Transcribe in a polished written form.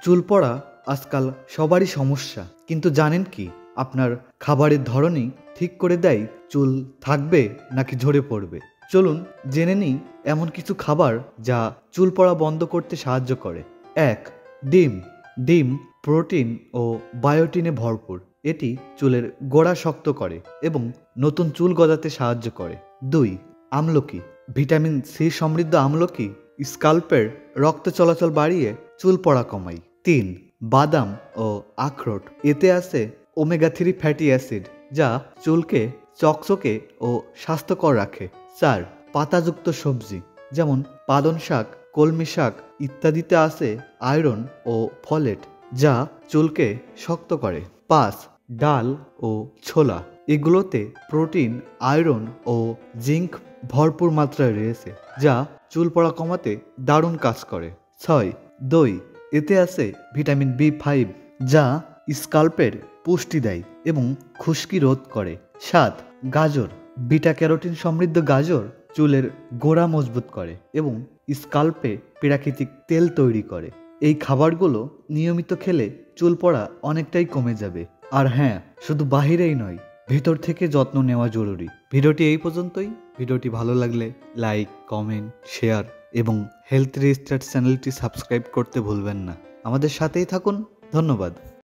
চুল পড়া আজকাল সবারই সমস্যা, কিন্তু জানেন কি আপনার খাবারের ধরনই ঠিক করে দেয় চুল থাকবে নাকি ঝরে পড়বে। চলুন জেনে নিই এমন কিছু খাবার যা চুল পড়া বন্ধ করতে সাহায্য করে। ১. ডিম। ডিম প্রোটিন ও বায়োটিনে ভরপুর। এটি চুলের গোড়া শক্ত করে এবং নতুন চুল গজাতে সাহায্য করে। ২. আমলকি। ভিটামিন সি সমৃদ্ধ আমলকি স্কাল্পের রক্ত চলাচল বাড়িয়ে চুল পড়া কমায়। ৩. বাদাম ও আখরোট। এতে আছে ওমেগা 3 ফ্যাটি অ্যাসিড, যা চুলকে চকচকে ও স্বাস্থ্যকর রাখে। ৪. পাতাযুক্ত সবজি যেমন পালং শাক, কলমি শাক ইত্যাদিতে আছে আয়রন ও ফলেট, যা চুলকে শক্ত করে। ৫. ডাল ও ছোলা। এগুলোতে প্রোটিন, আয়রন ও জিঙ্ক ভরপুর মাত্রায় রয়েছে, যা চুল পড়া কমাতে দারুণ কাজ করে। ৬. দই। এতে আছে ভিটামিন বি5, যা স্কাল্পের পুষ্টি দেয় এবং খুশকি রোধ করে। ৭. গাজর। বিটা ক্যারোটিন সমৃদ্ধ গাজর চুলের গোড়া মজবুত করে এবং স্কাল্পে প্রাকৃতিক তেল তৈরি করে। এই খাবারগুলো নিয়মিত খেলে চুল পড়া অনেকটাই কমে যাবে। আর হ্যাঁ, শুধু বাহিরেই নয়, ভেতর থেকে যত্ন নেওয়া জরুরি। ভিডিওটি এই পর্যন্তই। ভিডিওটি ভালো লাগলে লাইক, কমেন্ট, শেয়ার এবং হেলথ রিস্টার্ট চ্যানেলটি সাবস্ক্রাইব করতে ভুলবেন না। আমাদের সাথেই থাকুন। ধন্যবাদ।